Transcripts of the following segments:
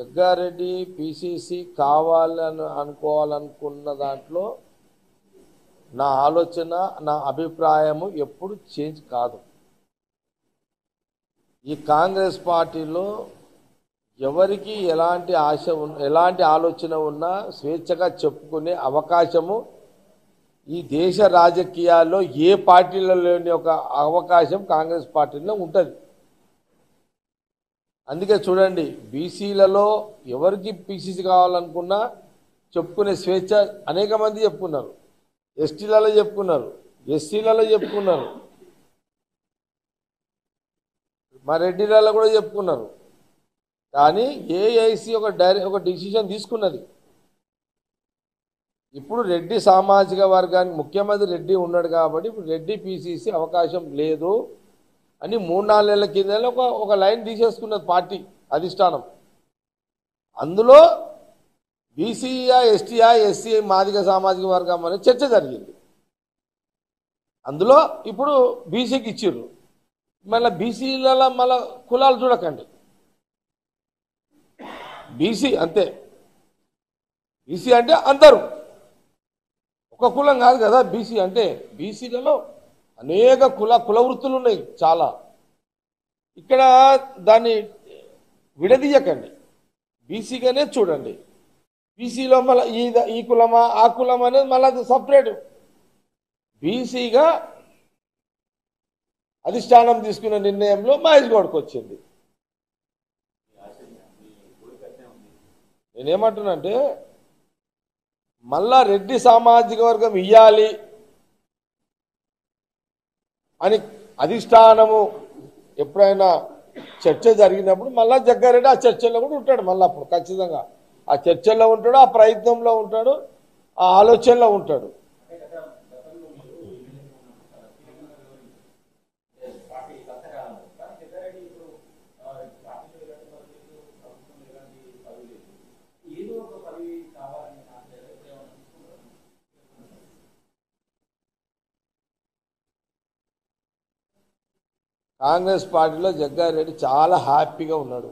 Jaggareddy PCC కావాలని అనుకోవాలనుకున్న దాంట్లో నా ఆలోచన నా అభిప్రాయము ఎప్పుడు చేంజ్ కాదు. ఈ కాంగ్రెస్ పార్టీలో ఎవరికి ఎలాంటి ఎలాంటి ఆలోచన ఉన్నా స్వేచ్ఛగా చెప్పుకునే అవకాశము ఈ దేశ రాజకీయాల్లో ఏ పార్టీలో లేని ఒక అవకాశం కాంగ్రెస్ పార్టీలో ఉంటుంది. అందుకే చూడండి, బీసీలలో ఎవరికి పిసిసి కావాలనుకున్నా చెప్పుకునే స్వేచ్ఛ అనేక మంది చెప్పుకున్నారు. ఎస్టీలలో చెప్పుకున్నారు, ఎస్సీలలో చెప్పుకున్నారు, మా రెడ్డిలలో కూడా చెప్పుకున్నారు. కానీ ఏఐసి ఒక డిసిషన్ తీసుకున్నది. ఇప్పుడు రెడ్డి సామాజిక వర్గానికి ముఖ్యమంత్రి రెడ్డి ఉన్నాడు కాబట్టి ఇప్పుడు రెడ్డి పిసిసి అవకాశం లేదు అని 3-4 నెలల కింద ఒక లైన్ తీసేసుకున్నది పార్టీ అధిష్టానం. అందులో బీసీయా ఎస్టీయా ఎస్సీ మాదిగ సామాజిక వర్గం అనే చర్చ జరిగింది. అందులో ఇప్పుడు బీసీకి ఇచ్చిర్రు. మళ్ళీ బీసీలలో మళ్ళీ కులాలు చూడకండి, బీసీ అంతే. బీసీ అంటే అందరూ, ఒక కులం కాదు కదా బీసీ అంటే. బీసీలలో అనేక కుల వృత్తులు ఉన్నాయి చాలా. ఇక్కడ దాన్ని విడదీయకండి, బీసీగానే చూడండి. బీసీలో మళ్ళీ ఈ కులమా ఆ కులం అనేది మళ్ళీ సపరేట్. బీసీగా అధిష్టానం తీసుకున్న నిర్ణయంలో మహేష్ గౌడ్కి వచ్చింది. నేనేమంటున్నానంటే మళ్ళా రెడ్డి సామాజిక వర్గం ఇయ్యాలి అని అధిష్టానము ఎప్పుడైనా చర్చ జరిగినప్పుడు మళ్ళా జగ్గారెడ్డి ఆ చర్చల్లో కూడా ఉంటాడు. మళ్ళీ అప్పుడు ఖచ్చితంగా ఆ చర్చల్లో ఉంటాడు, ఆ ప్రయత్నంలో ఉంటాడు, ఆ ఆలోచనలో ఉంటాడు. కాంగ్రెస్ పార్టీలో జగ్గారెడ్డి చాలా హ్యాపీగా ఉన్నాడు.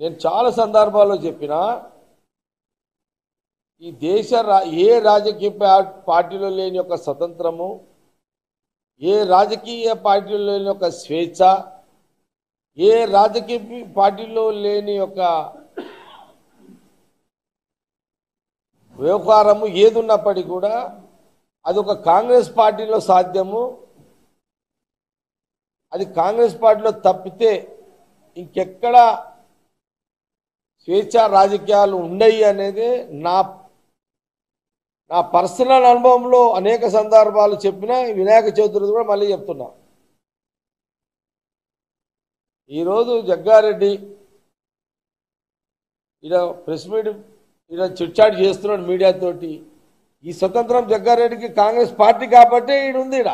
నేను చాలా సందర్భాల్లో చెప్పినా, ఈ దేశ ఏ రాజకీయ పార్టీలో లేని ఒక స్వతంత్రము, ఏ రాజకీయ పార్టీలో లేని ఒక స్వేచ్ఛ, ఏ రాజకీయ పార్టీలో లేని ఒక వ్యవహారము ఏది ఉన్నప్పటికీ కూడా అది ఒక కాంగ్రెస్ పార్టీలో సాధ్యము. అది కాంగ్రెస్ పార్టీలో తప్పితే ఇంకెక్కడ స్వేచ్ఛ రాజకీయాలు ఉండయి అనేది నా పర్సనల్ అనుభవంలో అనేక సందర్భాలు చెప్పినా, వినాయక చవితి కూడా మళ్ళీ చెప్తున్నా. ఈరోజు జగ్గారెడ్డి ఇలా ప్రెస్ మీట్ ఇలా చిట్చాట్ చేస్తున్నాడు మీడియాతోటి. ఈ స్వతంత్రం జగ్గారెడ్డికి కాంగ్రెస్ పార్టీ కాబట్టి ఈడు ఉంది. ఇడ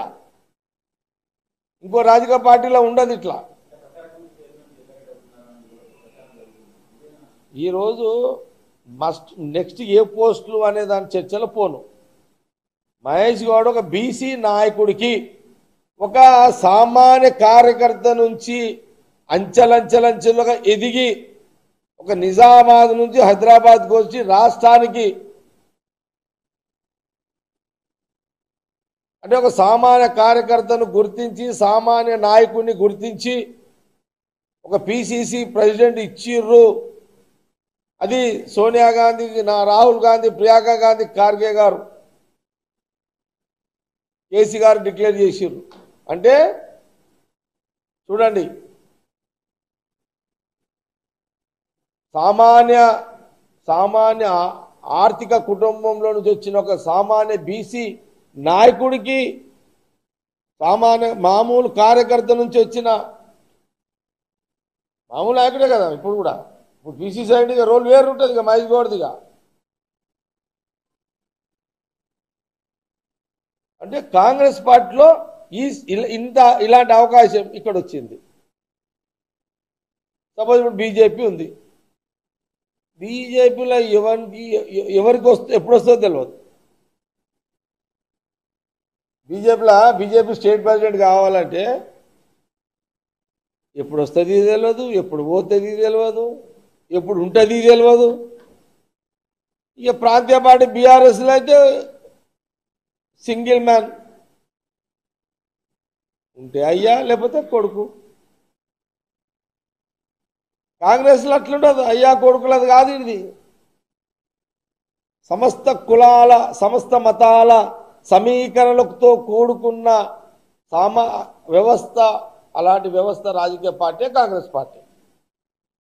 ఇంకో రాజకీయ పార్టీలో ఉండదు. ఇట్లా ఈరోజు నెక్స్ట్ ఏ పోస్టులు అనే దాని చర్చలో పోను. మహేష్ గౌడ్ ఒక బీసీ నాయకుడికి, ఒక సామాన్య కార్యకర్త నుంచి అంచెలంచెలుగా ఎదిగి ఒక నిజామాబాద్ నుంచి హైదరాబాద్కి వచ్చి రాష్ట్రానికి అంటే ఒక సామాన్య కార్యకర్తను గుర్తించి, సామాన్య నాయకుడిని గుర్తించి ఒక పిసిసి ప్రెసిడెంట్ ఇచ్చిర్రు. అది సోనియా గాంధీ, రాహుల్ గాంధీ, ప్రియాంక గాంధీ, ఖార్గే గారు, కేసీ గారు డిక్లేర్ చేసిర్రు. అంటే చూడండి, సామాన్య ఆర్థిక కుటుంబంలో నుంచి వచ్చిన ఒక సామాన్య బీసీ నాయకుడికి, మామూలు కార్యకర్త నుంచి వచ్చిన మామూలు నాయకుడే కదా ఇప్పుడు కూడా. ఇప్పుడు బీసీ సైడ్ రోల్ వేరు ఉంటుంది ఇక మహేష్ గౌడ్దిగా. అంటే కాంగ్రెస్ పార్టీలో ఇలాంటి అవకాశం ఇక్కడ వచ్చింది. సపోజ్ ఇప్పుడు బీజేపీ ఉంది. బీజేపీలో ఎవరికి ఎప్పుడు వస్తుందో తెలియదు. బీజేపీ స్టేట్ ప్రెసిడెంట్ కావాలంటే ఎప్పుడు వస్తుంది తెలియదు, ఎప్పుడు పోతుంది తెలియదు, ఎప్పుడు ఉంటుంది తెలియదు. ఇక ప్రాంతీయ పార్టీ బీఆర్ఎస్లో అయితే సింగిల్ మ్యాన్ ఉంటే అయ్యా, లేకపోతే కొడుకు. కాంగ్రెస్లో అట్లుండదు, అయ్యా కొడుకులది కాదు. ఇది సమస్త కులాల, సమస్త మతాల సమీకరణలతో కూడుకున్న వ్యవస్థ. అలాంటి వ్యవస్థ రాజకీయ పార్టీ కాంగ్రెస్ పార్టీ.